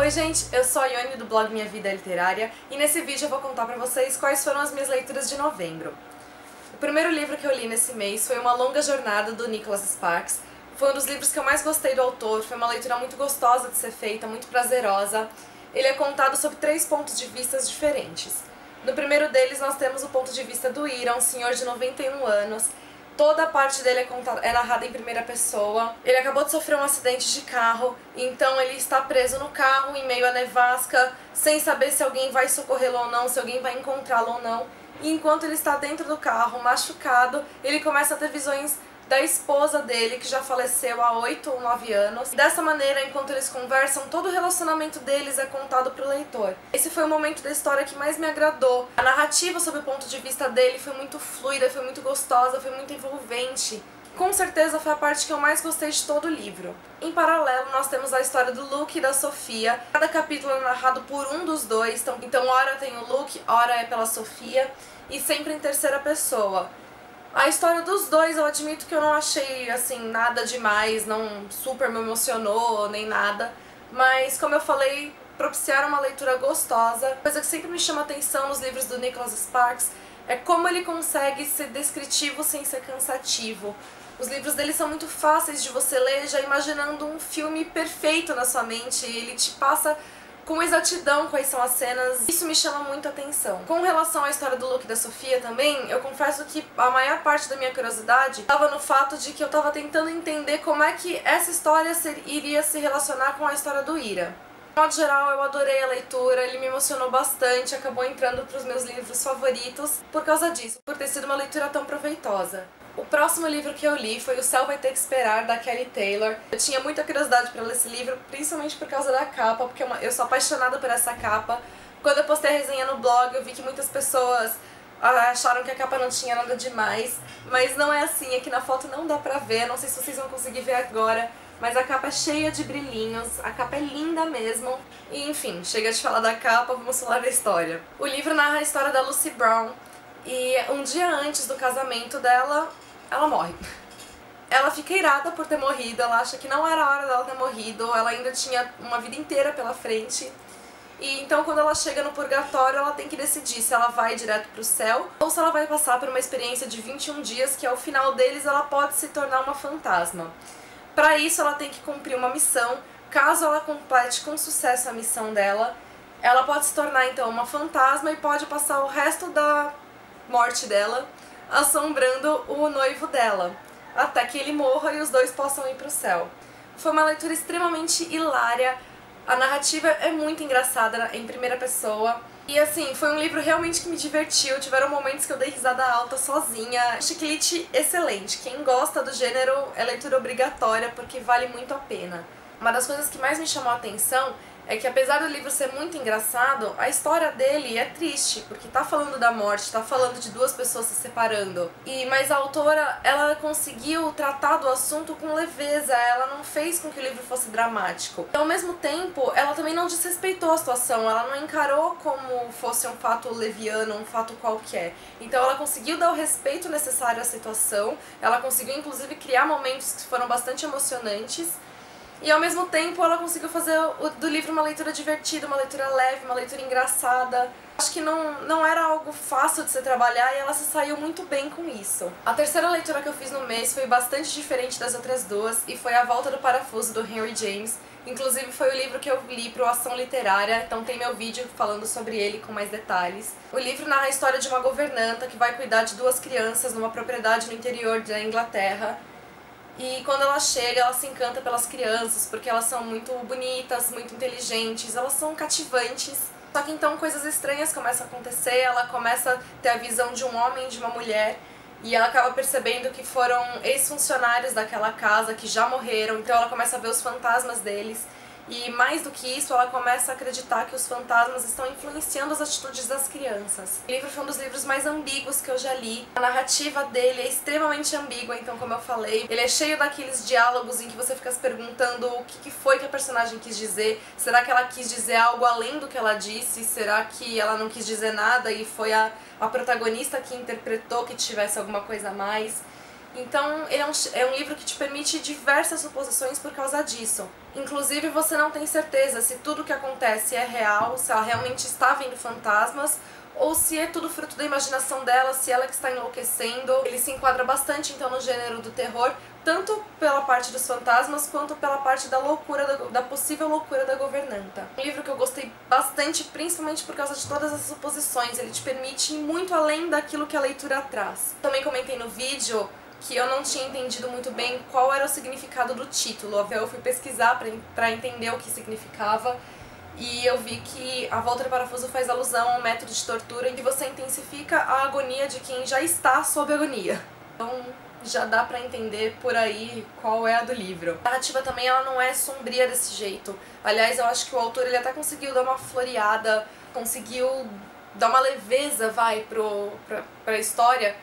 Oi gente, eu sou a Ione do blog Minha Vida Literária e nesse vídeo eu vou contar pra vocês quais foram as minhas leituras de novembro. O primeiro livro que eu li nesse mês foi Uma Longa Jornada, do Nicholas Sparks. Foi um dos livros que eu mais gostei do autor, foi uma leitura muito gostosa de ser feita, muito prazerosa. Ele é contado sob 3 pontos de vista diferentes. No primeiro deles nós temos o ponto de vista do Ira, um senhor de 91 anos. Toda a parte dele é narrada em primeira pessoa. Ele acabou de sofrer um acidente de carro, então ele está preso no carro, em meio à nevasca, sem saber se alguém vai socorrê-lo ou não, se alguém vai encontrá-lo ou não. E enquanto ele está dentro do carro, machucado, ele começa a ter visões da esposa dele, que já faleceu há 8 ou 9 anos. E dessa maneira, enquanto eles conversam, todo o relacionamento deles é contado para o leitor. Esse foi o momento da história que mais me agradou. A narrativa sob o ponto de vista dele foi muito fluida, foi muito gostosa, foi muito envolvente. Com certeza foi a parte que eu mais gostei de todo o livro. Em paralelo, nós temos a história do Luke e da Sofia. Cada capítulo é narrado por um dos dois, então ora tem o Luke, ora é pela Sofia, e sempre em terceira pessoa. A história dos dois, eu admito que eu não achei, assim, nada demais, não super me emocionou, nem nada. Mas, como eu falei, propiciaram uma leitura gostosa. Coisa que sempre me chama atenção nos livros do Nicholas Sparks é como ele consegue ser descritivo sem ser cansativo. Os livros dele são muito fáceis de você ler, já imaginando um filme perfeito na sua mente. Ele te passa com exatidão quais são as cenas, isso me chama muito a atenção. Com relação à história do Luke e da Sofia também, eu confesso que a maior parte da minha curiosidade estava no fato de que eu estava tentando entender como é que essa história iria se relacionar com a história do Ira. De modo geral, eu adorei a leitura, ele me emocionou bastante, acabou entrando para os meus livros favoritos por causa disso, por ter sido uma leitura tão proveitosa. O próximo livro que eu li foi O Céu Vai Ter Que Esperar, da Kelly Taylor. Eu tinha muita curiosidade para ler esse livro, principalmente por causa da capa, porque eu sou apaixonada por essa capa. Quando eu postei a resenha no blog, eu vi que muitas pessoas acharam que a capa não tinha nada demais, mas não é assim, aqui na foto não dá pra ver, não sei se vocês vão conseguir ver agora, mas a capa é cheia de brilhinhos, a capa é linda mesmo. E enfim, chega de falar da capa, vamos falar da história. O livro narra a história da Lucy Brown, e um dia antes do casamento dela, ela morre. Ela fica irada por ter morrido, ela acha que não era a hora dela ter morrido, ela ainda tinha uma vida inteira pela frente. E então quando ela chega no purgatório, ela tem que decidir se ela vai direto pro céu ou se ela vai passar por uma experiência de 21 dias, que ao final deles ela pode se tornar uma fantasma. Para isso ela tem que cumprir uma missão. Caso ela complete com sucesso a missão dela, ela pode se tornar então uma fantasma e pode passar o resto da morte dela assombrando o noivo dela, até que ele morra e os dois possam ir pro céu. Foi uma leitura extremamente hilária, a narrativa é muito engraçada em primeira pessoa, e assim, foi um livro realmente que me divertiu, tiveram momentos que eu dei risada alta sozinha. Chiclete excelente, quem gosta do gênero é leitura obrigatória porque vale muito a pena. Uma das coisas que mais me chamou a atenção é que, apesar do livro ser muito engraçado, a história dele é triste, porque tá falando da morte, tá falando de duas pessoas se separando. Mas a autora, ela conseguiu tratar do assunto com leveza, ela não fez com que o livro fosse dramático. Ao mesmo tempo, ela também não desrespeitou a situação, ela não encarou como fosse um fato leviano, um fato qualquer. Então ela conseguiu dar o respeito necessário à situação, ela conseguiu inclusive criar momentos que foram bastante emocionantes, e ao mesmo tempo ela conseguiu fazer do livro uma leitura divertida, uma leitura leve, uma leitura engraçada. Acho que não era algo fácil de se trabalhar e ela se saiu muito bem com isso. A terceira leitura que eu fiz no mês foi bastante diferente das outras duas e foi A Volta do Parafuso, do Henry James. Inclusive foi o livro que eu li pro Ação Literária, então tem meu vídeo falando sobre ele com mais detalhes. O livro narra a história de uma governanta que vai cuidar de 2 crianças numa propriedade no interior da Inglaterra. E quando ela chega, ela se encanta pelas crianças, porque elas são muito bonitas, muito inteligentes, elas são cativantes. Só que então coisas estranhas começam a acontecer, ela começa a ter a visão de um homem e de uma mulher, e ela acaba percebendo que foram ex-funcionários daquela casa que já morreram, então ela começa a ver os fantasmas deles. E mais do que isso, ela começa a acreditar que os fantasmas estão influenciando as atitudes das crianças. O livro foi um dos livros mais ambíguos que eu já li. A narrativa dele é extremamente ambígua, então como eu falei, ele é cheio daqueles diálogos em que você fica se perguntando o que foi que a personagem quis dizer. Será que ela quis dizer algo além do que ela disse? Será que ela não quis dizer nada e foi a protagonista que interpretou que tivesse alguma coisa a mais? Então ele é um livro que te permite diversas suposições por causa disso. Inclusive você não tem certeza se tudo que acontece é real, se ela realmente está vendo fantasmas, ou se é tudo fruto da imaginação dela, se ela que está enlouquecendo. Ele se enquadra bastante então no gênero do terror, tanto pela parte dos fantasmas quanto pela parte da loucura, da possível loucura da governanta. Um livro que eu gostei bastante, principalmente por causa de todas essas suposições. Ele te permite ir muito além daquilo que a leitura traz. Também comentei no vídeo que eu não tinha entendido muito bem qual era o significado do título. Eu fui pesquisar para entender o que significava. E eu vi que A Volta do Parafuso faz alusão a um método de tortura em que você intensifica a agonia de quem já está sob agonia. Então já dá pra entender por aí qual é a do livro. A narrativa também ela não é sombria desse jeito. Aliás, eu acho que o autor ele até conseguiu dar uma floreada, conseguiu dar uma leveza, pra história.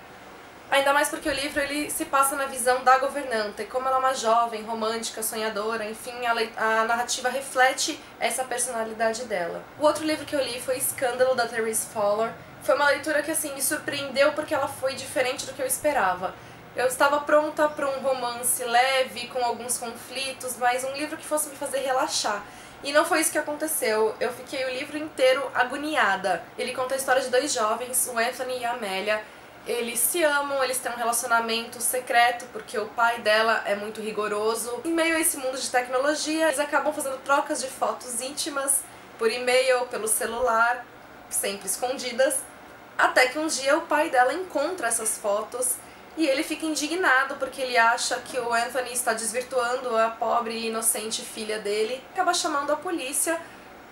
Ainda mais porque o livro ele se passa na visão da governanta, e como ela é uma jovem, romântica, sonhadora, enfim, a narrativa reflete essa personalidade dela. O outro livro que eu li foi Escândalo, da Therese Fowler. Foi uma leitura que assim me surpreendeu porque ela foi diferente do que eu esperava. Eu estava pronta para um romance leve, com alguns conflitos, mas um livro que fosse me fazer relaxar. E não foi isso que aconteceu. Eu fiquei o livro inteiro agoniada. Ele conta a história de dois jovens, o Anthony e a Amélia. Eles se amam, eles têm um relacionamento secreto porque o pai dela é muito rigoroso. Em meio a esse mundo de tecnologia, eles acabam fazendo trocas de fotos íntimas por e-mail, pelo celular, sempre escondidas, até que um dia o pai dela encontra essas fotos e ele fica indignado porque ele acha que o Anthony está desvirtuando a pobre e inocente filha dele. Acaba chamando a polícia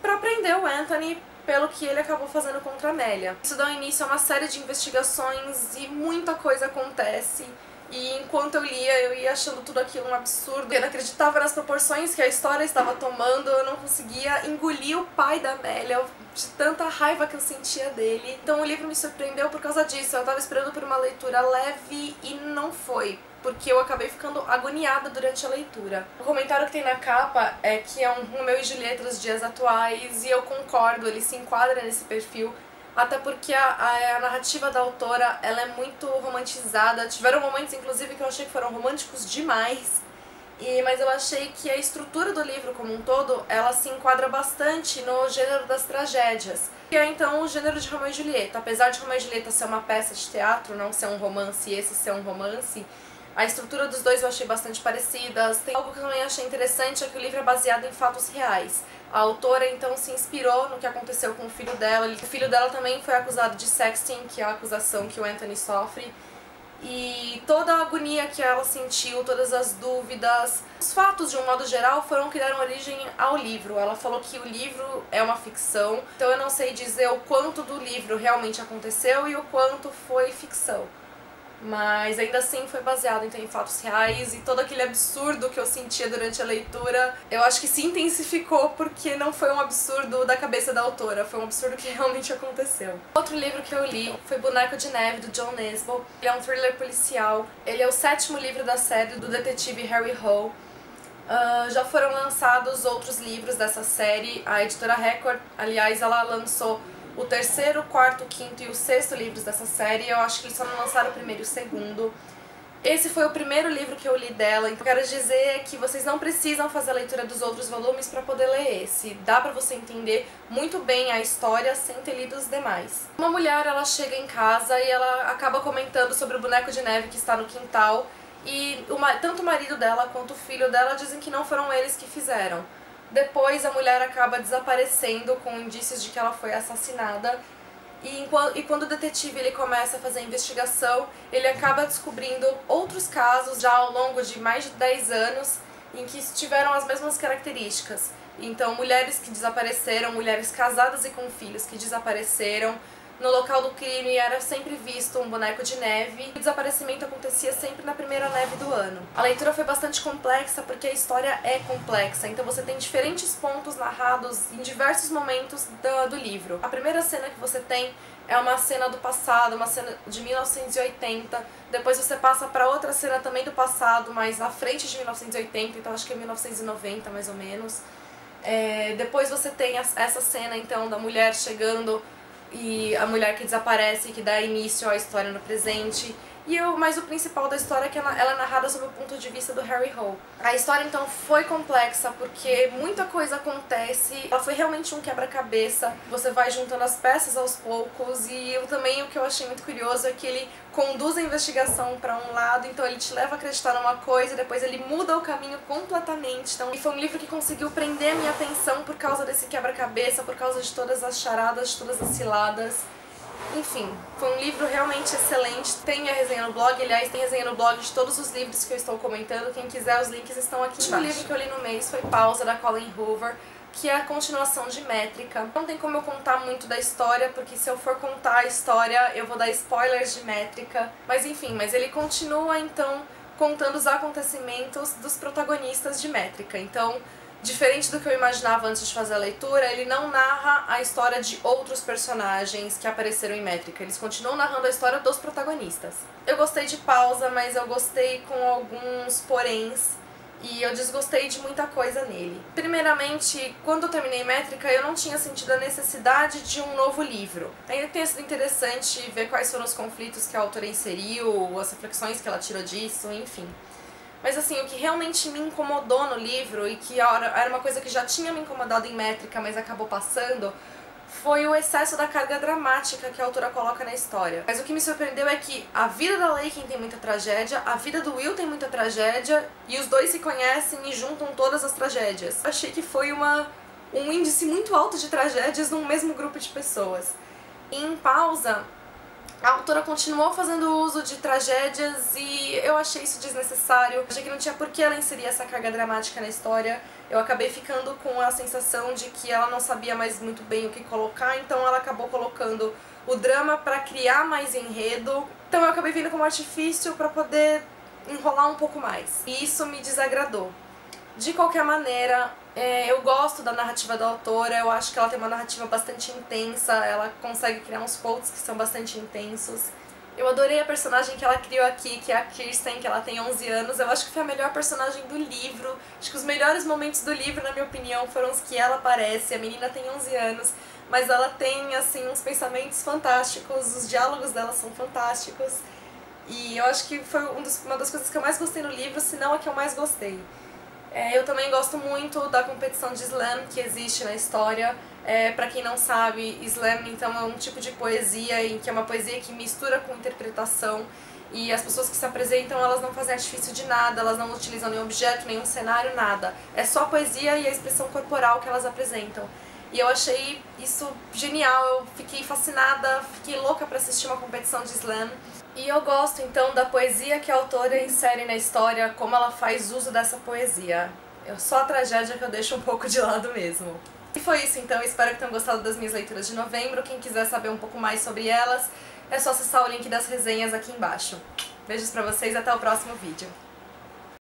para prender o Anthony pelo que ele acabou fazendo contra a Amélia. Isso dá início a uma série de investigações e muita coisa acontece. E enquanto eu lia, eu ia achando tudo aquilo um absurdo. Eu não acreditava nas proporções que a história estava tomando, eu não conseguia engolir o pai da Amélia, de tanta raiva que eu sentia dele. Então o livro me surpreendeu por causa disso. Eu estava esperando por uma leitura leve e não foi, porque eu acabei ficando agoniada durante a leitura. O comentário que tem na capa é que é um Romeu e Julieta dos dias atuais, e eu concordo, ele se enquadra nesse perfil, até porque a narrativa da autora ela é muito romantizada. Tiveram momentos, inclusive, que eu achei que foram românticos demais, mas eu achei que a estrutura do livro como um todo, ela se enquadra bastante no gênero das tragédias, que é então o gênero de Romeu e Julieta. Apesar de Romeu e Julieta ser uma peça de teatro, não ser um romance e esse ser um romance, a estrutura dos dois eu achei bastante parecidas. Tem algo que eu também achei interessante, é que o livro é baseado em fatos reais. A autora então se inspirou no que aconteceu com o filho dela. O filho dela também foi acusado de sexting, que é a acusação que o Anthony sofre. E toda a agonia que ela sentiu, todas as dúvidas, os fatos de um modo geral foram que deram origem ao livro. Ela falou que o livro é uma ficção, então eu não sei dizer o quanto do livro realmente aconteceu e o quanto foi ficção. Mas ainda assim foi baseado então, em fatos reais, e todo aquele absurdo que eu sentia durante a leitura, eu acho que se intensificou porque não foi um absurdo da cabeça da autora, foi um absurdo que realmente aconteceu. Outro livro que eu li foi Boneco de Neve, do John Nesbo. Ele é um thriller policial, ele é o 7º livro da série do detetive Harry Hole. Já foram lançados outros livros dessa série. A editora Record, aliás, ela lançou o 3º, 4º, 5º e o 6º livros dessa série. Eu acho que eles só não lançaram o 1º e o 2º. Esse foi o primeiro livro que eu li dela, então eu quero dizer que vocês não precisam fazer a leitura dos outros volumes para poder ler esse. Dá pra você entender muito bem a história sem ter lido os demais. Uma mulher, ela chega em casa e ela acaba comentando sobre o boneco de neve que está no quintal, e tanto o marido dela quanto o filho dela dizem que não foram eles que fizeram. Depois a mulher acaba desaparecendo com indícios de que ela foi assassinada, e quando o detetive ele começa a fazer a investigação, ele acaba descobrindo outros casos já ao longo de mais de 10 anos em que tiveram as mesmas características. Então, mulheres que desapareceram, mulheres casadas e com filhos que desapareceram. No local do crime era sempre visto um boneco de neve. O desaparecimento acontecia sempre na primeira neve do ano. A leitura foi bastante complexa porque a história é complexa, então você tem diferentes pontos narrados em diversos momentos do livro. A primeira cena que você tem é uma cena do passado, uma cena de 1980. Depois você passa para outra cena também do passado, mas à frente de 1980, então acho que é 1990 mais ou menos. Depois você tem essa cena então da mulher chegando, e a mulher que desaparece e que dá início à história no presente. Mas o principal da história é que ela é narrada sob o ponto de vista do Harry Hole. A história então foi complexa porque muita coisa acontece, ela foi realmente um quebra-cabeça, você vai juntando as peças aos poucos e também o que eu achei muito curioso é que ele conduz a investigação para um lado, então ele te leva a acreditar numa coisa e depois ele muda o caminho completamente. Então, e foi um livro que conseguiu prender a minha atenção por causa desse quebra-cabeça, por causa de todas as charadas, de todas as ciladas. Enfim, foi um livro realmente excelente. Tem a resenha no blog, aliás, tem resenha no blog de todos os livros que eu estou comentando. Quem quiser, os links estão aqui embaixo. O último livro que eu li no mês foi Pausa, da Colleen Hoover, que é a continuação de Métrica. Não tem como eu contar muito da história, porque se eu for contar a história, eu vou dar spoilers de Métrica. Mas enfim, ele continua, então, contando os acontecimentos dos protagonistas de Métrica. Então, diferente do que eu imaginava antes de fazer a leitura, ele não narra a história de outros personagens que apareceram em Métrica. Eles continuam narrando a história dos protagonistas. Eu gostei de Pausa, mas eu gostei com alguns poréns e eu desgostei de muita coisa nele. Primeiramente, quando eu terminei Métrica, eu não tinha sentido a necessidade de um novo livro. Ainda tenha sido interessante ver quais foram os conflitos que a autora inseriu, as reflexões que ela tirou disso, enfim. Mas assim, o que realmente me incomodou no livro, e que era uma coisa que já tinha me incomodado em Métrica, mas acabou passando, foi o excesso da carga dramática que a autora coloca na história. Mas o que me surpreendeu é que a vida da Laken tem muita tragédia, a vida do Will tem muita tragédia, e os dois se conhecem e juntam todas as tragédias. Achei que foi um índice muito alto de tragédias num mesmo grupo de pessoas. E em Pausa, a autora continuou fazendo uso de tragédias e eu achei isso desnecessário. Achei que não tinha por que ela inserir essa carga dramática na história. Eu acabei ficando com a sensação de que ela não sabia mais muito bem o que colocar, então ela acabou colocando o drama para criar mais enredo. Então eu acabei vindo como artifício para poder enrolar um pouco mais. E isso me desagradou. De qualquer maneira, eu gosto da narrativa da autora, eu acho que ela tem uma narrativa bastante intensa, ela consegue criar uns quotes que são bastante intensos. Eu adorei a personagem que ela criou aqui, que é a Kirsten, que ela tem 11 anos, eu acho que foi a melhor personagem do livro. Acho que os melhores momentos do livro, na minha opinião, foram os que ela aparece. A menina tem 11 anos, mas ela tem, assim, uns pensamentos fantásticos, os diálogos dela são fantásticos. E eu acho que foi uma das coisas que eu mais gostei no livro, se não a que eu mais gostei. Eu também gosto muito da competição de slam que existe na história. Pra quem não sabe, slam então é um tipo de poesia em que é uma poesia que mistura com interpretação e as pessoas que se apresentam, elas não fazem artifício de nada, elas não utilizam nenhum objeto, nenhum cenário, nada. É só a poesia e a expressão corporal que elas apresentam. E eu achei isso genial, eu fiquei fascinada, fiquei louca pra assistir uma competição de slam. E eu gosto então da poesia que a autora insere na história, como ela faz uso dessa poesia. Só a tragédia que eu deixo um pouco de lado mesmo. E foi isso então, espero que tenham gostado das minhas leituras de novembro. Quem quiser saber um pouco mais sobre elas, é só acessar o link das resenhas aqui embaixo. Beijos pra vocês e até o próximo vídeo.